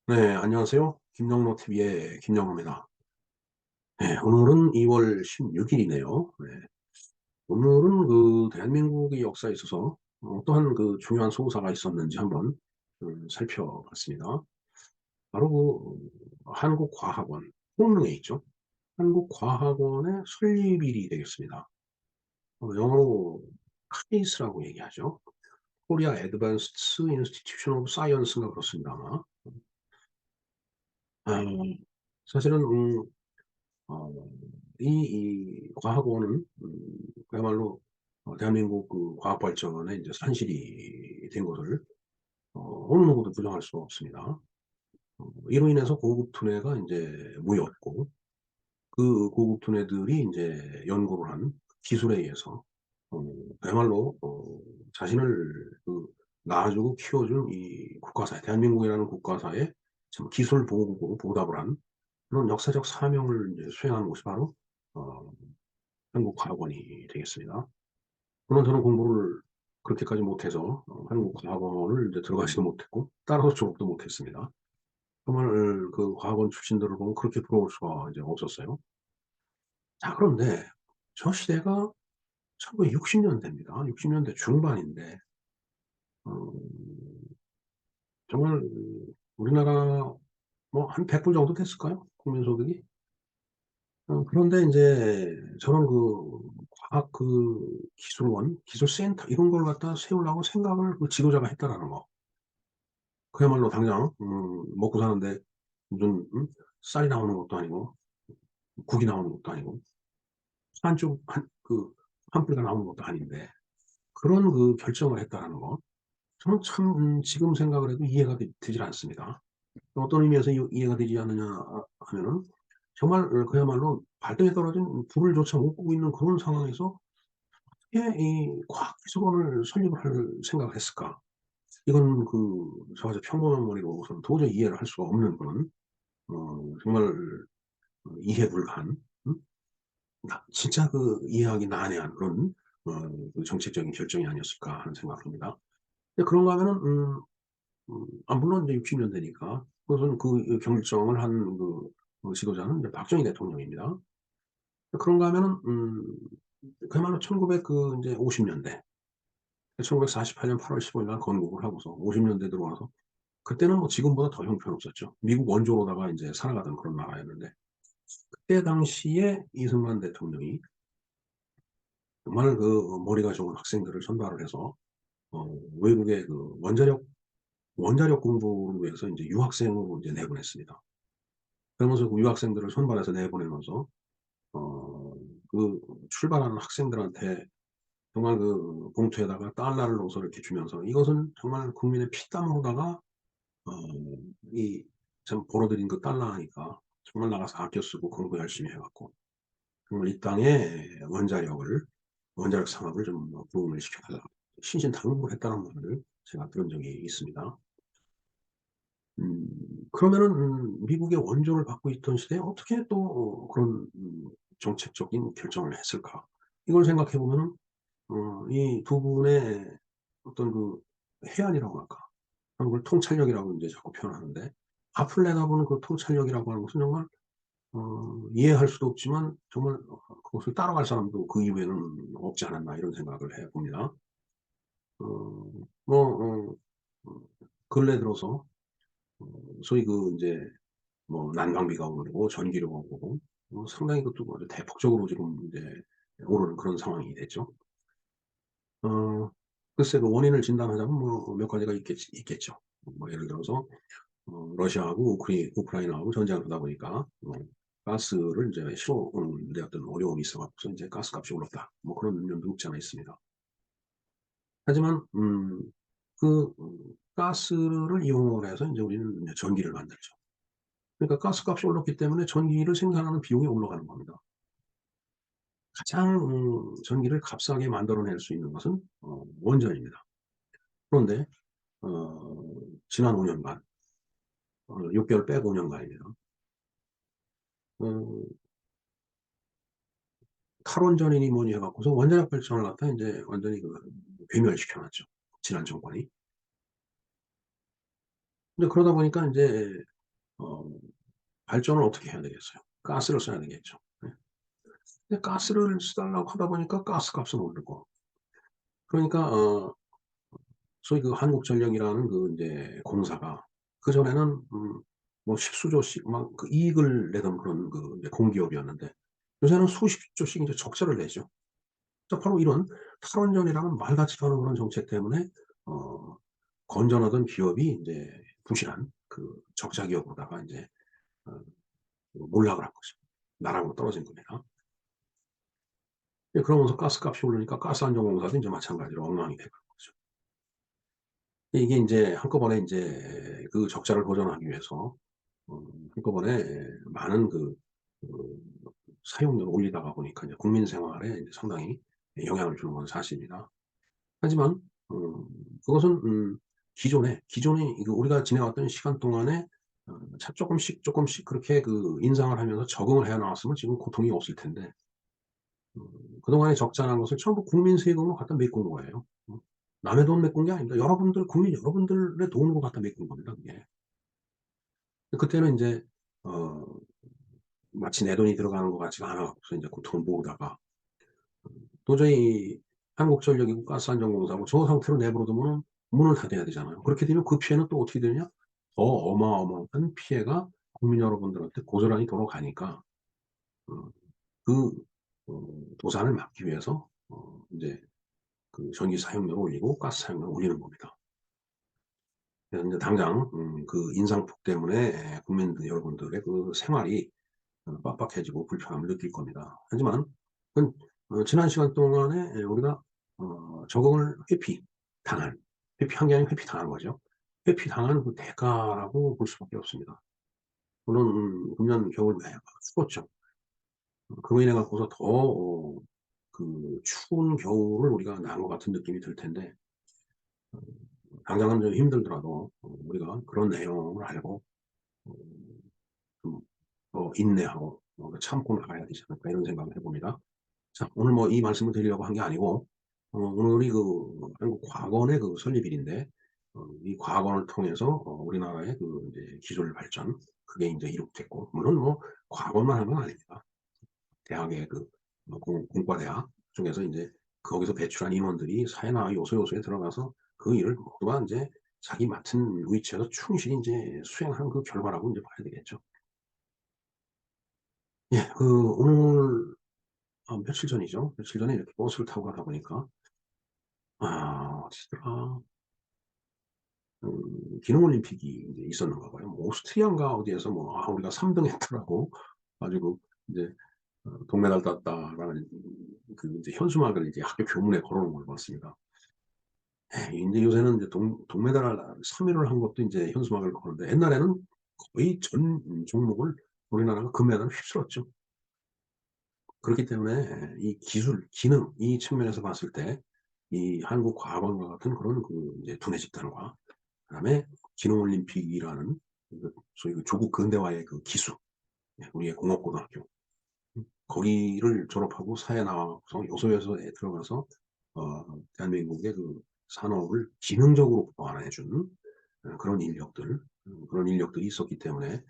네, 안녕하세요. 김영로 TV의 김영로입니다. 네, 오늘은 2월 16일이네요. 네, 오늘은 대한민국의 역사에 있어서 어떠한 중요한 소사가 있었는지 한번 살펴봤습니다. 바로 한국과학원, 홍릉에 있죠. 한국과학원의 설립일이 되겠습니다. 영어로 카이스라고 얘기하죠. 코리아 애드밴스드 인스티튜션 오브 사이언스인가 그렇습니다, 아마. 아, 사실은 어 이 과학원은 그야말로 대한민국 과학 발전의 이제 산실이 된 것을 어느 누구도 부정할 수가 없습니다. 이로 인해서 고급 두뇌가 인제 모였고, 그 고급 두뇌들이 인제 연구를 한 기술에 의해서 어 그야말로 자신을 낳아주고 키워준 이 국가사회, 대한민국이라는 국가사에 참 기술 보국으로 보답을 한 그런 역사적 사명을 이제 수행하는 곳이 바로 어 한국과학원이 되겠습니다. 물론 저는 공부를 그렇게까지 못해서 한국과학원을 이제 들어가지도 못했고 따라서 졸업도 못했습니다. 정말 과학원 출신들을 보면 그렇게 부러울 수가 이제 없었어요. 자, 그런데 저 시대가 1960 년대입니다. 60 년대 중반인데 어 정말 우리나라 뭐 한 100불 정도 됐을까요? 국민 소득이? 그런데 인제 저는 과학 기술원, 기술센터 이런 걸 갖다 세우려고 생각을 지도자가 했다라는 거. 그야말로 당장 먹고 사는데 무슨 쌀이 나오는 것도 아니고 국이 나오는 것도 아니고 한쪽 한 뿌리가 나오는 것도 아닌데 그런 결정을 했다라는 거. 저는 참 지금 생각을 해도 이해가 되질 않습니다. 어떤 의미에서 이해가 되지 않느냐 하면은 정말 그야말로 발등에 떨어진 불을조차 못 보고 있는 그런 상황에서 왜 이 과학기술원을 설립을 할 생각을 했을까? 이건 저 아주 평범한 머리로서는 도저히 이해를 할 수가 없는 그런 정말 이해 불가한, 음 진짜 이해하기 난해한 그런 정책적인 결정이 아니었을까 하는 생각을 합니다. 근데 그런가 하면은 물론 이제 60 년대니까 그것은 결정을 한 지도자는 이제 박정희 대통령입니다. 그런가 하면은 그야말로 1900 인제 50 년대, 1948년 8월 15일 날 건국을 하고서 50 년대 들어와서 그때는 뭐 지금보다 더 형편없었죠. 미국 원조로다가 인제 살아가던 그런 나라였는데 그때 당시에 이승만 대통령이 정말 머리가 좋은 학생들을 선발을 해서 외국에 원자력 공부를 위해서 인제 유학생으로 인제 내보냈습니다. 그러면서 유학생들을 선발해서 내보내면서 어 그 출발하는 학생들한테 정말 봉투에다가 달러를 넣어서 이렇게 주면서 "이것은 정말 국민의 피땀으로다가 어 이 참 벌어들인 달러니까 정말 나가서 아껴 쓰고 공부 열심히 해 갖고 정말 이 땅에 원자력 산업을 좀 부흥을 시켜 달라." 신신당부를 했다는 말을 제가 들은 적이 있습니다. 음 그러면은 미국의 원조를 받고 있던 시대에 어떻게 또 그런 정책적인 결정을 했을까? 이걸 생각해 보면은 이 두 분의 어떤 해안이라고 할까? 그런 걸 통찰력이라고 인제 자꾸 표현하는데 앞을 내다보는 통찰력이라고 하는 것은 정말 이해할 수도 없지만 정말 그것을 따라갈 사람도 그 이후에는 없지 않았나 이런 생각을 해 봅니다. 어 뭐 근래 들어서 소위 인제 뭐 난방비가 오르고 전기료가 오르고 상당히 그것도 아주 대폭적으로 지금 인제 오르는 그런 상황이 됐죠. 어 글쎄 원인을 진단하자면 뭐 몇 가지가 있겠죠. 뭐 예를 들어서 러시아하고 우크라이나하고 전쟁을 하다 보니까 가스를 인제 실어오는 데 어떤 어려움이 있어 갖고서 인제 "가스값이 올랐다." 뭐 그런 면도 없지 않아 있습니다. 하지만 가스를 이용을 해서 인제 우리는 인제 전기를 만들죠. 그러니까 가스값이 올랐기 때문에 전기를 생산하는 비용이 올라가는 겁니다. 가장 전기를 값싸게 만들어낼 수 있는 것은 원전입니다. 그런데 어 지난 5 년간 6 개월 빼고 5 년간입니다. 어 탈원전이니 뭐니 해 갖고서 원자력 발전을 갖다 인제 완전히 괴멸시켜 놨죠, 지난 정권이. 근데 그러다 보니까 인제 어 발전을 어떻게 해야 되겠어요? 가스를 써야 되겠죠. 네. 근데 가스를 써 달라고 하다 보니까 가스값은 오르고, 그러니까 소위 그 한국전력이라는 그 인제 공사가 그전에는 뭐 십수조씩 막 그 이익을 내던 그런 그 이제 공기업이었는데, 요새는 수십 조씩 이제 적자를 내죠. 그래서 바로 이런 탈원전이라는 말 같지도 않은 그런 정책 때문에 어 건전하던 기업이 인제 부실한 그 적자 기업으로다가 인제 어 몰락을 한 거죠. 나락으로 떨어진 겁니다. 예, 그러면서 가스값이 오르니까 가스안전공사도 인제 마찬가지로 엉망이 돼 버린 거죠. 이게 인제 한꺼번에 인제 그 적자를 보전하기 위해서 한꺼번에 많은 그 사용료를 올리다가 보니까 이제 국민 생활에 이제 상당히 영향을 주는 건 사실이다. 하지만 그것은 기존에 이거 우리가 지내왔던 시간 동안에 차 쪼끔씩, 쪼끔씩 그렇게 그 인상을 하면서 적응을 해 나왔으면 지금 고통이 없을 텐데, 그동안에 적자난 것을 전부 국민 세금으로 갖다 메꾼 거예요. 남의 돈 메꾼 게 아닙니다. 여러분들 국민 여러분들의 돈으로 갖다 메꾼 겁니다 그게. 그때는 인제 어 마치 내 돈이 들어가는 것 같지가 않아 갖고서 인제 고통을 모으다가 도저히 한국전력이고 가스안전공사고 저 상태로 내버려 두면은 문을 닫아야 되잖아요. 그렇게 되면 그 피해는 또 어떻게 되냐? 더 어마어마한 피해가 국민 여러분들한테 고스란히 돌아가니까 어 그 도산을 막기 위해서 인제 그 전기 사용료를 올리고 가스 사용료를 올리는 겁니다. 그래서 인제 당장 그 인상폭 때문에 국민들 여러분들의 그 생활이 빡빡해지고 불편함을 느낄 겁니다. 하지만 그건 지난 시간 동안에 우리가 적응을 회피한 게 아니고 회피당한 거죠. 회피당한 그 대가라고 볼 수밖에 없습니다. 물론 금년 겨울 매우 추웠죠. 그로 인해 갖고서 더 그 추운 겨울을 우리가 난 것 같은 느낌이 들 텐데, 당장은 좀 힘들더라도 우리가 그런 내용을 알고 어 좀 인내하고 참고 나가야 되지 않을까 이런 생각을 해 봅니다. 자, 오늘 뭐 이 말씀을 드리려고 한 게 아니고 오늘이 그 한국 과거의 그 설립일인데, 이 과거를 통해서 우리나라의 그 이제 기술 발전 그게 인제 이룩됐고, 물론 뭐 과거만 한 건 아닙니다. 대학의 그 공과대학 중에서 인제 거기서 배출한 인원들이 사회나 요소요소에 들어가서 그 일을 모두가 인제 자기 맡은 위치에서 충실히 인제 수행한 그 결과라고 인제 봐야 되겠죠. 예. 오늘 며칠 전이죠. 며칠 전에 이렇게 버스를 타고 가다 보니까 어디더라. 기능 올림픽이 인제 있었는가 봐요. 뭐 오스트리아인가 어디에서 뭐 우리가 3등 했더라고 가지고 인제 "동메달 땄다."라는 그 인제 현수막을 이제 학교 교문에 걸어 놓은 걸 봤습니다. 예, 인제 요새는 이제 동메달 3 위를 한 것도 인제 현수막을 거는데, 옛날에는 거의 전 종목을 우리나라가 금메달을 휩쓸었죠. 그렇기 때문에 이 기술, 기능 이 측면에서 봤을 때 이 한국 과거와 같은 그런 그 이제 두뇌 집단과 그다음에 기능 올림픽이라는 그 소위 그 조국 근대화의 그 기수, 예, 우리의 공업고등학교 거기를 졸업하고 사회에 나와서 요소요소에 들어가서 대한민국의 그 산업을 기능적으로 보완해 주는 그런 인력들이 있었기 때문에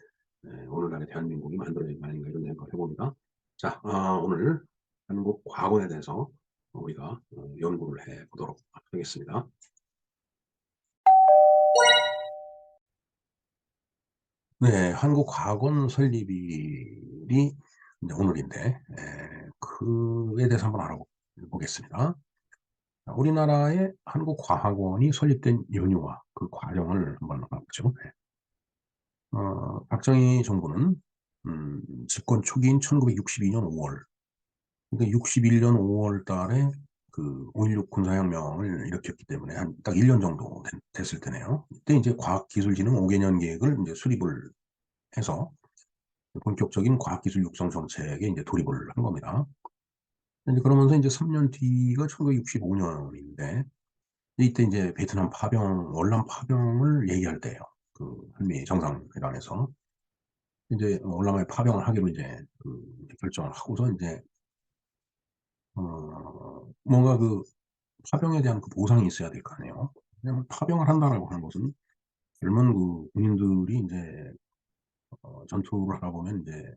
오늘날의 대한민국이 만들어진 거 아닌가 이런 생각을 해 봅니다. 자, 오늘 한국 과거에 대해서 우리가 연구를 해 보도록 하겠습니다. 네. 한국 과건 설립일이 이제 오늘인데, 그에 대해서 한번 알아보겠습니다. 자, 우리나라의 한국과학원이 설립된 연유와 그 과정을 한번 알아보죠. 네. 박정희 정부는 집권 초기인 1962년 5 월, 그러니까 61년 5월 달에 그 5.16 군사혁명을 일으켰기 때문에 한 딱 1년 정도 됐을 때네요. 이때 이제 과학기술진흥 5 개년 계획을 인제 수립을 해서 본격적인 과학기술 육성 정책에 인제 돌입을 한 겁니다. 인제 그러면서 인제 3년 뒤가 1965 년인데, 이때 인제 베트남 파병 월남 파병을 얘기할 때예요. 그 한미 정상회담에서 인제 월남에 파병을 하기로 인제 결정을 하고서 인제 뭔가 그 파병에 대한 그 보상이 있어야 될 거 아니에요. 왜냐면 파병을 한다라고 하는 것은 젊은 그 군인들이 인제 전투를 하다 보면 이제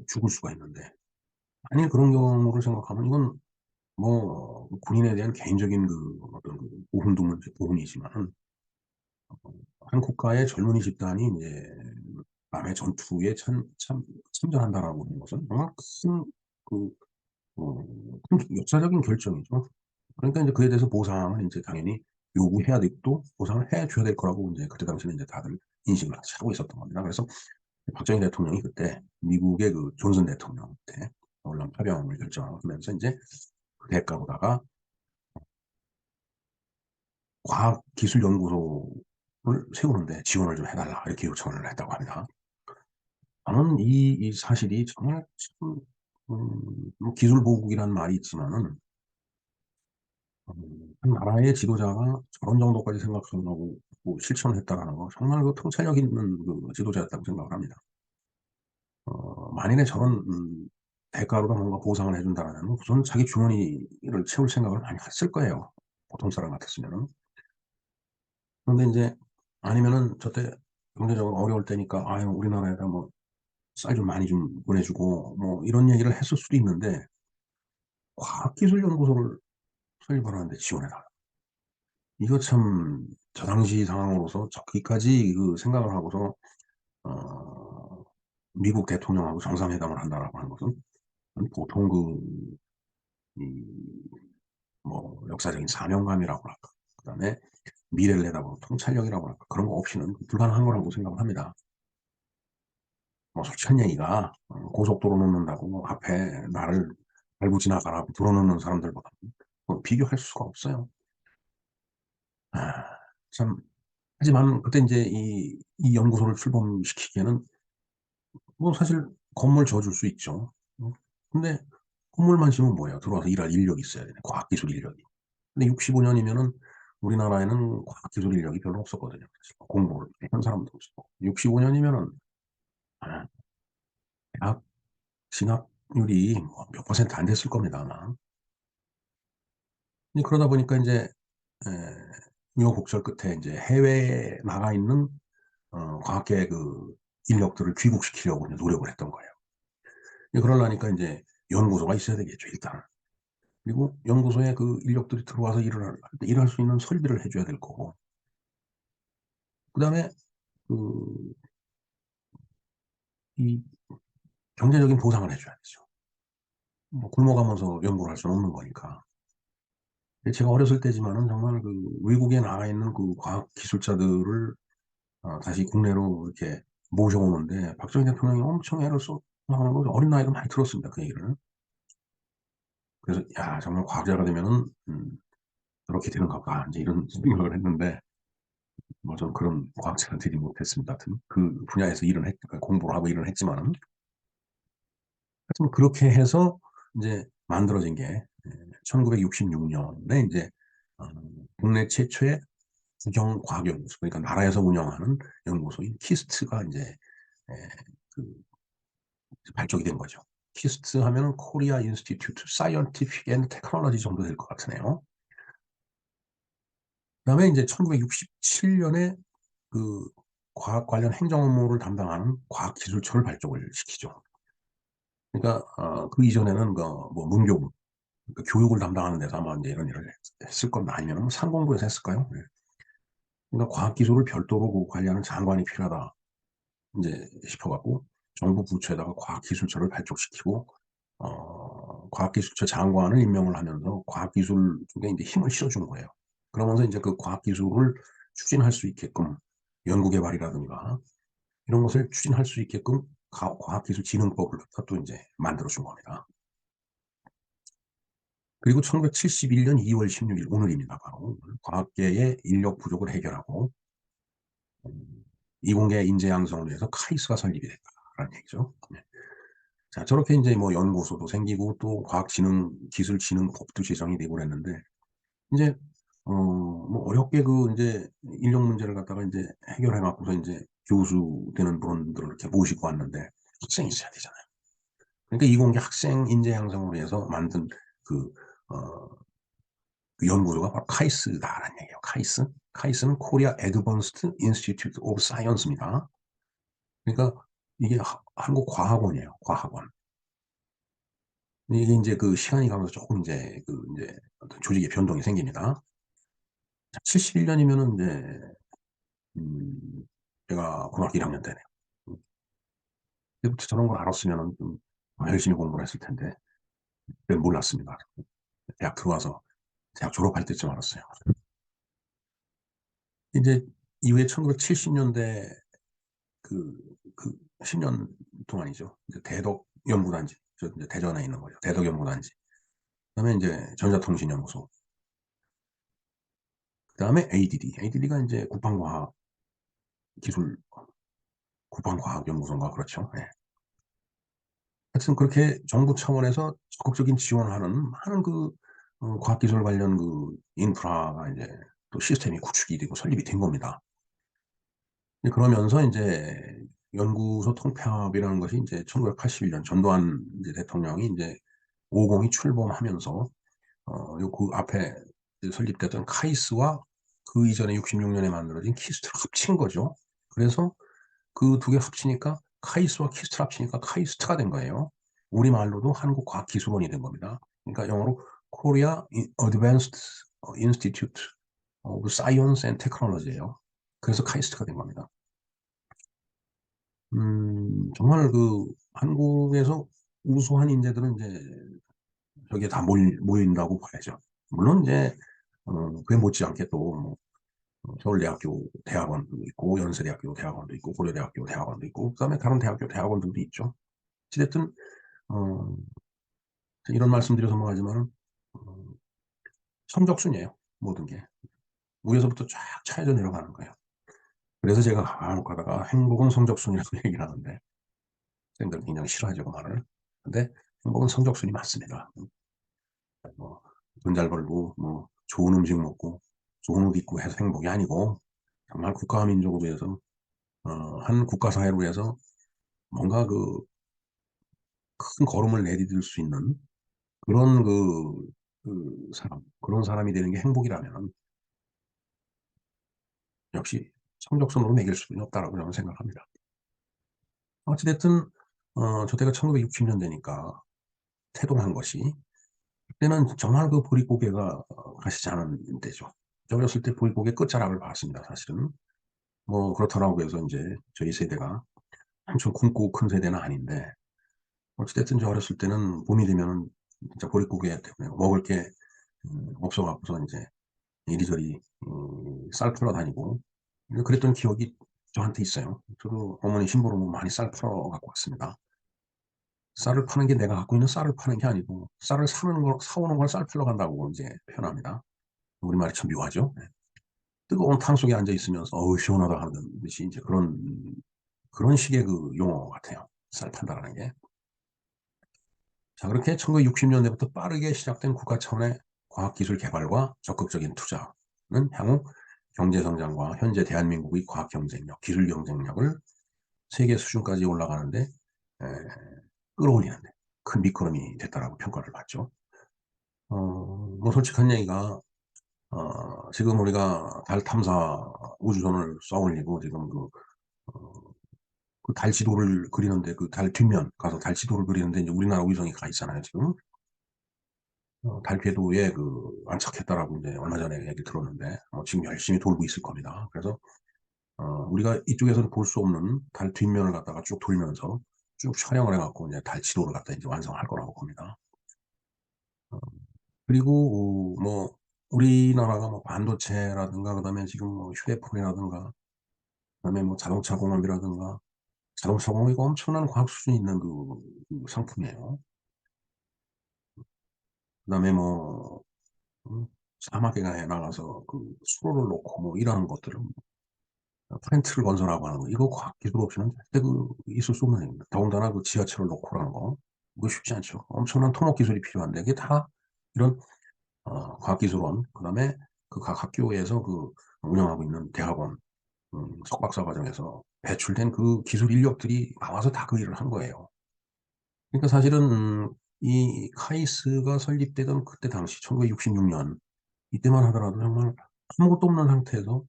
죽을 수가 있는데, 만일 그런 경우를 생각하면 이건 뭐 군인에 대한 개인적인 어떤 보훈이지만은, 한 국가의 젊은이 집단이 이제 남의 전투에 참전한다라고 하는 것은 정말 그 어 큰 역사적인 결정이죠. 그러니까 인제 그에 대해서 보상을 인제 당연히 요구해야 되고 또 보상을 해 줘야 될 거라고 인제 그때 당시에는 인제 다들 인식을 하고 있었던 겁니다. 그래서 박정희 대통령이 그때 미국의 존슨 대통령한테 놀라운 파병을 결정하면서 인제 그 대가로다가 "과학기술연구소를 세우는데 지원을 좀 해 달라." 이렇게 요청을 했다고 합니다. 저는 이 사실이 정말 참, 뭐 기술보국이라는 말이 있지만은, 한 나라의 지도자가 저런 정도까지 생각하고 실천을 했다라는 거, 정말 통찰력 있는 지도자였다고 생각을 합니다. 만일에 저런 대가로다 뭔가 보상을 해 준다라면 우선 자기 주머니를 채울 생각을 많이 했을 거예요, 보통 사람 같았으면은. 그런데 인제 아니면은 저때 경제적으로 어려울 때니까 "아유 우리나라에다 뭐 쌀 좀 많이 좀 보내 주고." 뭐 이런 얘기를 했을 수도 있는데, 과학기술연구소를 설립을 하는데 지원해 달라. 이거 참 저 당시 상황으로서 저기까지 생각을 하고서 어 미국 대통령하고 정상회담을 한다라고 하는 것은 보통 이 뭐 역사적인 사명감이라고 할까, 그다음에 미래를 내다보는 통찰력이라고 할까, 그런 거 없이는 불가능한 거라고 생각을 합니다. 뭐 솔직한 얘기가, 고속도로 놓는다고 뭐 앞에 나를 밟고 지나가라고 불어 넣는 사람들보다는 비교할 수가 없어요. 아 참. 하지만 그때 인제 이 연구소를 출범시키기에는 뭐 사실 건물 지어 줄 수 있죠. 근데 건물만 지으면 뭐예요? 들어와서 일할 인력이 있어야 되네, 과학기술 인력이. 근데 65 년이면은 우리나라에는 과학기술 인력이 별로 없었거든요. 사실 공부를 한 사람도 없었고. 65 년이면은 아 대학 진학률이 뭐 몇 퍼센트 안 됐을 겁니다, 아마. 이제 그러다 보니까 인제 에 우여곡절 끝에 인제 해외에 나가 있는 과학계 인력들을 귀국시키려고 이제 노력을 했던 거예요. 이제 그러려니까 인제 연구소가 있어야 되겠죠, 일단은. 그리고 연구소에 인력들이 들어와서 일할 수 있는 설비를 해 줘야 될 거고, 그다음에 그 이 경제적인 보상을 해 줘야 되죠. 뭐 굶어 가면서 연구를 할 수는 없는 거니까. 근데 제가 어렸을 때지만은 정말 외국에 나가 있는 과학 기술자들을 다시 국내로 이렇게 모셔오는데 박정희 대통령이 엄청 애를 썼다는 걸 어린 나이로 많이 들었습니다, 그 얘기를. 그래서 '야 정말 과학자가 되면은 저렇게 되는가 보다.' 인제 이런 생각을 했는데, 뭐 저는 그런 과학자가 되지 못했습니다. 하여튼 그 분야에서 공부를 하고 일을 했지만은, 하여튼 그렇게 해서 인제 만들어진 게 1966 년에 인제 어 국내 최초의 국영과학연구소, 그러니까 나라에서 운영하는 연구소인 키스트가 인제 예 그 발족이 된 거죠. 키스트 하면은 코리아 인스티튜트 사이언티픽 앤드 테크놀로지 정도 될 것 같으네요. 그다음에 인제 1967 년에 그 과학 관련 행정 업무를 담당하는 과학기술처를 발족을 시키죠. 그러니까 그 이전에는 뭐 문교부, 교육을 담당하는 데서 아마 인제 이런 일을 했을 겁니다. 아니면은 뭐 상공부에서 했을까요? 예. 그러니까 '과학기술을 별도로 관리하는 장관이 필요하다.' 인제 싶어 갖고 정부 부처에다가 과학기술처를 발족시키고 과학기술처 장관을 임명을 하면서 과학기술 쪽에 인제 힘을 실어준 거예요. 그러면서 인제 그 과학기술을 추진할 수 있게끔 연구 개발이라든가 이런 것을 추진할 수 있게끔 과학기술진흥법을 갖다 또 인제 만들어 준 겁니다. 그리고 1971년 2월 16일, 오늘입니다, 바로. 과학계의 인력 부족을 해결하고 이공계 인재 양성을 위해서 카이스가 설립이 됐다라는 얘기죠. 네. 자 저렇게 인제 뭐 연구소도 생기고 또 과학기술진흥법도 제정이 되고 그랬는데, 인제 뭐 어렵게 인제 인력 문제를 갖다가 인제 해결해 갖고서 인제 교수 되는 분들을 이렇게 모시고 왔는데 학생이 있어야 되잖아요. 그러니까 이공계 학생 인재 양성을 위해서 만든 그 어 연구소가 바로 카이스다라는 얘기예요. 카이스. 카이스는 코리아 애드밴스드 인스티튜트 오브 사이언스입니다. 그러니까 이게 한국과학원이에요. 과학원. 이게 이제 그 시간이 가면서 조금 이제 어떤 조직의 변동이 생깁니다. 71년이면은 이제 음, 제가 고등학교 1학년 때네요. 음, 그때부터 저런 걸 알았으면은 좀 열심히 공부를 했을 텐데 그걸 몰랐습니다. 대학 들어와서 대학 졸업할 때쯤 알았어요. 이제 이후에 1970년대 그, 그 10년 동안이죠. 이제 대덕 연구단지, 저 이제 대전에 있는 거죠. 대덕 연구단지. 그다음에 이제 전자통신연구소. 그다음에 ADD. ADD가 이제 기술, 국방과학연구소인가 그렇죠. 예. 하여튼 그렇게 정부 차원에서 적극적인 지원하는 많은 과학기술 관련 인프라가 이제 또 시스템이 구축이 되고 설립이 된 겁니다. 그러면서 이제 연구소 통폐합이라는 것이 이제 1981년 전두환 이제 대통령이 이제 5공이 출범하면서 그 앞에 설립됐던 카이스트와 그 이전에 66년에 만들어진 키스트를 합친 거죠. 그래서 그 두 개 합치니까 카이스트와 키스트를 합치니까 카이스트가 된 거예요. 우리말로도 한국과학기술원이 된 겁니다. 그러니까 영어로 Korea Advanced Institute of Science and Technology예요. 그래서 카이스트가 된 겁니다. 정말 한국에서 우수한 인재들은 이제 저기에 다 모인다고 봐야죠. 물론 이제, 그에 못지않게 또뭐 서울대학교 대학원도 있고, 연세대학교 대학원도 있고, 고려대학교 대학원도 있고, 그다음에 다른 대학교 대학원들도 있죠. 어찌됐든, 어, 이런 말씀 드려서 뭐하지만은, 어, 성적순이에요. 모든 게. 위에서부터 쫙 차여져 내려가는 거예요. 그래서 제가 간혹 가다가 행복은 성적순이라고 얘기를 하는데, 쌤들 굉장히 싫어하죠, 그 말을. 근데 행복은 성적순이 맞습니다. 뭐, 돈 잘 벌고, 뭐, 좋은 음식 먹고, 좋은 옷 입고 해서 행복이 아니고, 정말 국가와 민족을 위해서, 한 국가 사회를 위해서 뭔가 큰 걸음을 내디딜 수 있는 그런 그런 사람이 되는 게 행복이라면, 역시 성적순으로 매길 수는 없다라고 저는 생각합니다. 어찌됐든, 저 때가 1960년대니까 태동한 것이, 그때는 정말 그 보릿고개가 가시지 않은 때죠. 저 어렸을 때 보릿고개 끝자락을 봤습니다, 사실은. 뭐 그렇더라고 해서 이제 저희 세대가 엄청 굶고 큰 세대는 아닌데, 어찌됐든 저 어렸을 때는 봄이 되면은 진짜 보릿고개 때문에 먹을 게 없어갖고서 이제 이리저리 쌀 풀러 다니고 그랬던 기억이 저한테 있어요. 저도 어머니 심부름으로 많이 쌀 풀어 갖고 왔습니다. 쌀을 파는 게 내가 갖고 있는 쌀을 파는 게 아니고 쌀을 사오는 걸 쌀 풀러 간다고 이제 표현합니다. 우리말이 참 묘하죠. 네. 뜨거운 탕 속에 앉아 있으면서 어우 시원하다 하는 듯이 이제 그런 식의 용어 같아요. 쌀 판다라는 게. 자, 그렇게 1960년대부터 빠르게 시작된 국가 차원의 과학기술 개발과 적극적인 투자는 향후 경제 성장과 현재 대한민국의 과학 경쟁력, 기술 경쟁력을 세계 수준까지 올라가는데 에, 끌어올리는데 큰 밑거름이 됐다라고 평가를 받죠. 뭐 솔직한 얘기가 지금 우리가 달 탐사 우주선을 쏘아 올리고 지금 어, 달 지도를 그리는데 그 달 뒷면 가서 달 지도를 그리는데 이제 우리나라 위성이 가 있잖아요, 지금. 달 궤도에 안착했다라고 이제 얼마 전에 얘기 들었는데, 지금 열심히 돌고 있을 겁니다. 그래서, 우리가 이쪽에서는 볼 수 없는 달 뒷면을 갖다가 쭉 돌면서 쭉 촬영을 해갖고 이제 달 지도를 갖다 이제 완성할 거라고 봅니다. 어, 그리고, 우리나라가 뭐 반도체라든가, 그 다음에 지금 뭐 휴대폰이라든가, 그 다음에 뭐 자동차 공업이라든가, 자동차 공업이 엄청난 과학 수준이 있는 그 상품이에요. 그 다음에 사막에 나가서 수로를 놓고 뭐 이러는 것들은 프렌트를 건설하고 하는 거 이거 과학기술 없이는 절대 있을 수 없는 일입니다. 더군다나 지하철을 놓고라는 거 이거 쉽지 않죠. 엄청난 토목기술이 필요한데 이게 다 이런 과학기술원 그다음에 각 학교에서 운영하고 있는 대학원 석박사 과정에서 배출된 그 기술 인력들이 나와서 다 그 일을 한 거예요. 그러니까 사실은 이 카이스가 설립되던 그때 당시 1966년 이때만 하더라도 정말 아무것도 없는 상태에서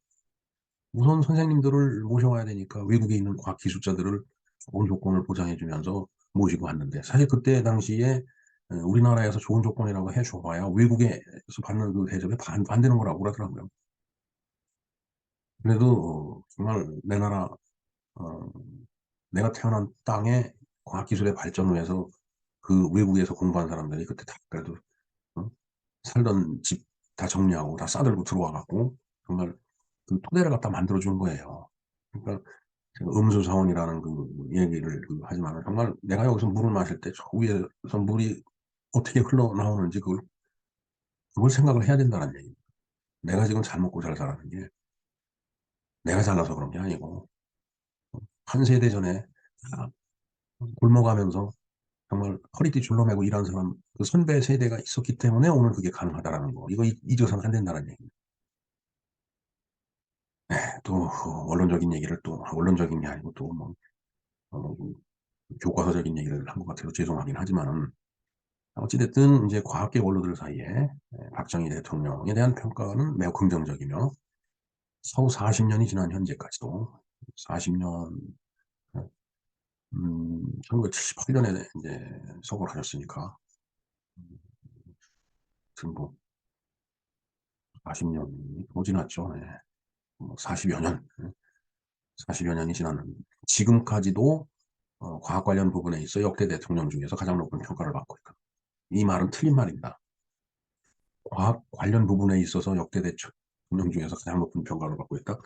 우선 선생님들을 모셔와야 되니까 외국에 있는 과학 기술자들을 좋은 조건을 보장해주면서 모시고 왔는데, 사실 그때 당시에 우리나라에서 좋은 조건이라고 해줘봐야 외국에서 받는 그 대접에 반되는 거라고 그러더라고요. 그래도 정말 내 나라, 어, 내가 태어난 땅에 과학기술의 발전을 위해서 그 외국에서 공부한 사람들이 그때 다 그래도 어? 살던 집 다 정리하고 다 싸들고 들어와 갖고 정말 그 토대를 갖다 만들어 준 거예요. 그러니까 제가 음수사원이라는 그 얘기를 하지만 정말 내가 여기서 물을 마실 때 저 위에서 물이 어떻게 흘러나오는지 그걸 생각을 해야 된다는 얘기입니다. 내가 지금 잘 먹고 잘 살아는 게 내가 잘나서 그런 게 아니고 한 세대 전에 다 굶어가면서 정말 허리띠 줄로매고 일한 사람 그 선배 세대가 있었기 때문에 오늘 그게 가능하다라는 거. 이거 잊어서는 안 된다는 얘기입니다. 네, 또 원론적인 얘기를 또 원론적인 게 아니고 또 뭐 교과서적인 얘기를 한 것 같아서 죄송하긴 하지만은 어찌됐든 이제 과학계 원로들 사이에 박정희 대통령에 대한 평가는 매우 긍정적이며 서우 40년이 지난 현재까지도 40년 1978년에 이제 서거를 하셨으니까 지금 뭐 40년이 더 지났죠. 네. 뭐 40여 년, 40여 년이 지났는 지금까지도 과학 관련 부분에 있어 역대 대통령 중에서 가장 높은 평가를 받고 있다. 이 말은 틀린 말입니다. 과학 관련 부분에 있어서 역대 대통령 중에서 가장 높은 평가를 받고 있다.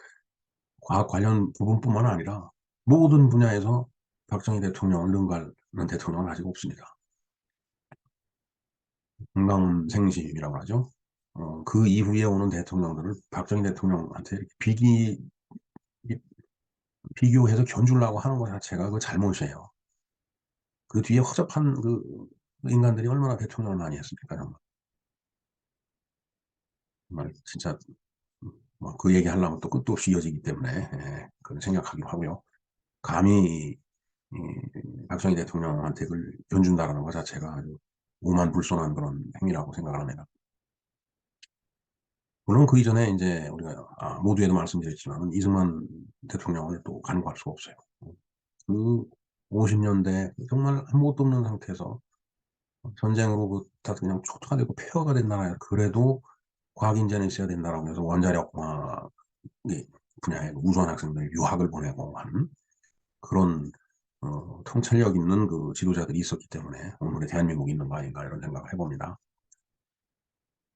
과학 관련 부분뿐만 아니라 모든 분야에서 박정희 대통령을 능가하는 대통령은 아직 없습니다. 흥망생심이라고 하죠. 그 이후에 오는 대통령들을 박정희 대통령한테 이렇게 비교해서 견주려고 하는 것 자체가 그 잘못이에요. 그 뒤에 허접한 그 인간들이 얼마나 대통령을 많이 했습니까, 정말. 정말 진짜 뭐그 얘기 하려면 또 끝도 없이 이어지기 때문에 그런 생각하기도 하고요. 감히 박정희 대통령한테 그걸 견준다라는 것 자체가 아주 오만불손한 그런 행위라고 생각을 합니다. 물론 그 이전에 이제 우리가 모두에도 말씀드렸지만 이승만 대통령을 또 간과할 수가 없어요. 그 50년대 정말 아무것도 없는 상태에서 전쟁으로 다 그냥 초토화 되고 폐허가 된 나라에 그래도 과학 인재는 있어야 된다라고 해서 원자력 과학 분야에 우수한 학생들 유학을 보내고 하는 그런 통찰력 있는 그 지도자들이 있었기 때문에 오늘의 대한민국이 있는 거 아닌가 이런 생각을 해봅니다.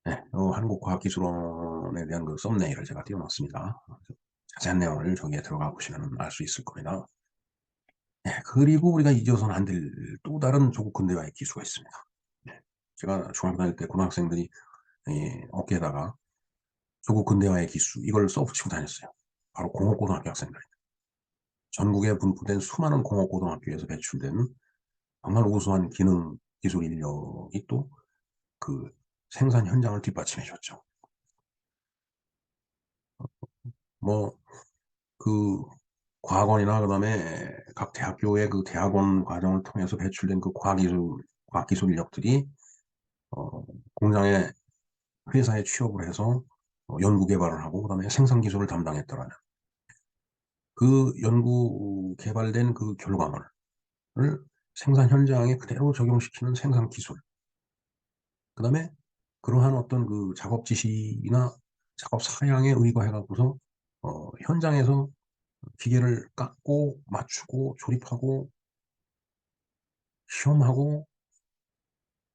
네, 한국과학기술원에 대한 그 썸네일을 제가 띄워놨습니다. 자세한 내용을 저기에 들어가 보시면 알 수 있을 겁니다. 네, 그리고 우리가 잊어서는 안 될 또 다른 조국 근대화의 기수가 있습니다. 네, 제가 중학교 다닐 때 고등학생들이 어깨에다가 조국 근대화의 기수 이걸 써붙이고 다녔어요. 바로 공업고등학교 학생들. 전국에 분포된 수많은 공업고등학교에서 배출된 정말 우수한 기능 기술 인력이 또 그 생산 현장을 뒷받침해 줬죠. 뭐 그 과학원이나 그다음에 각 대학교의 그 대학원 과정을 통해서 배출된 그 과학기술 인력들이 어, 공장에 회사에 취업을 해서 연구 개발을 하고 그다음에 생산 기술을 담당했더라면 그 연구 개발된 그 결과물을 생산 현장에 그대로 적용시키는 생산 기술 그다음에 그러한 어떤 그 작업 지시나 작업 사양에 의거해 갖고서 현장에서 기계를 깎고 맞추고 조립하고 시험하고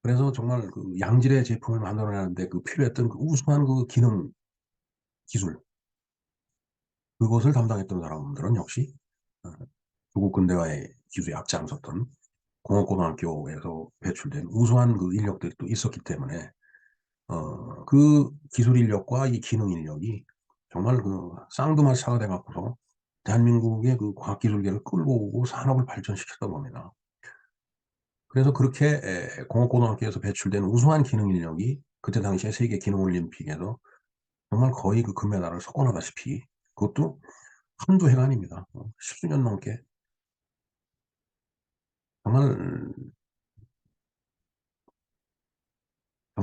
그래서 정말 그 양질의 제품을 만들어내는데 그 필요했던 그 우수한 그 기능 기술 그것을 담당했던 사람들은 역시 어, 조국 근대화의 기술에 앞장섰던 공업고등학교에서 배출된 우수한 그 인력들이 또 있었기 때문에 그 기술 인력과 이 기능 인력이 정말 그 쌍두마차가 돼갖고서 대한민국의 그 과학기술계를 끌고 오고 산업을 발전시켰던 겁니다. 그래서 그렇게 공업고등학교에서 배출된 우수한 기능 인력이 그때 당시에 세계 기능올림픽에서 정말 거의 그 금메달을 석권하다시피 그것도 한두 해가 아닙니다. 십수년 넘게 정말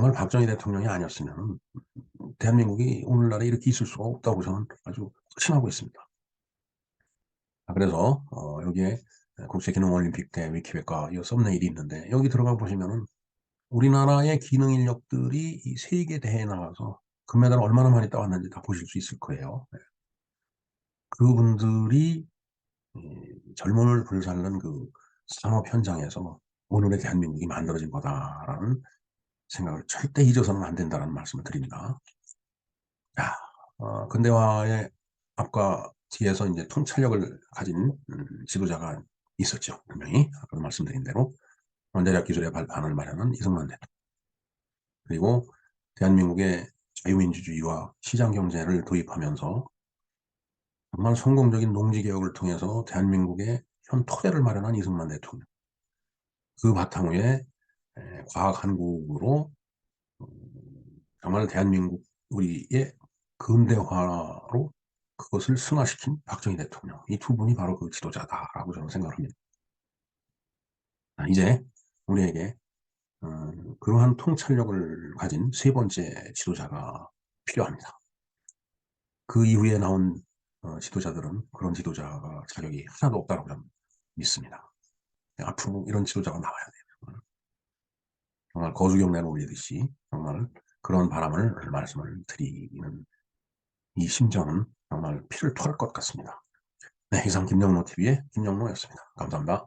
정말 박정희 대통령이 아니었으면 대한민국이 오늘날에 이렇게 있을 수가 없다고 저는 아주 확신하고 있습니다. 그래서 여기에 국제기능올림픽 대 위키백과 이 썸네일이 있는데, 여기 들어가 보시면은 우리나라의 기능 인력들이 이 세계 대회에 나가서 금메달 얼마나 많이 따왔는지 다 보실 수 있을 거예요. 그분들이 젊음을 불살른 그 산업 현장에서 오늘의 대한민국이 만들어진 거다라는 생각을 절대 잊어서는 안 된다는 말씀을 드립니다. 자, 근대화의 앞과 뒤에서 이제 통찰력을 가진 지도자가 있었죠. 분명히 아까 말씀드린 대로 원자력 기술의 발판을 마련한 이승만 대통령, 그리고 대한민국의 자유민주주의와 시장경제를 도입하면서 정말 성공적인 농지개혁을 통해서 대한민국의 현 토대를 마련한 이승만 대통령, 그 바탕 위에 과학 한국으로 정말 대한민국 우리의 근대화로 그것을 승화시킨 박정희 대통령, 이 두 분이 바로 그 지도자다라고 저는 생각을 합니다. 이제 우리에게 그러한 통찰력을 가진 세 번째 지도자가 필요합니다. 그 이후에 나온 지도자들은 그런 지도자가 자격이 하나도 없다고 저는 믿습니다. 앞으로 이런 지도자가 나와야 돼요. 정말 거수경 내놓으듯이 정말 그런 바람을 말씀을 드리는 이 심정은 정말 피를 토할 것 같습니다. 네, 이상 김영로 TV의 김영로였습니다. 감사합니다.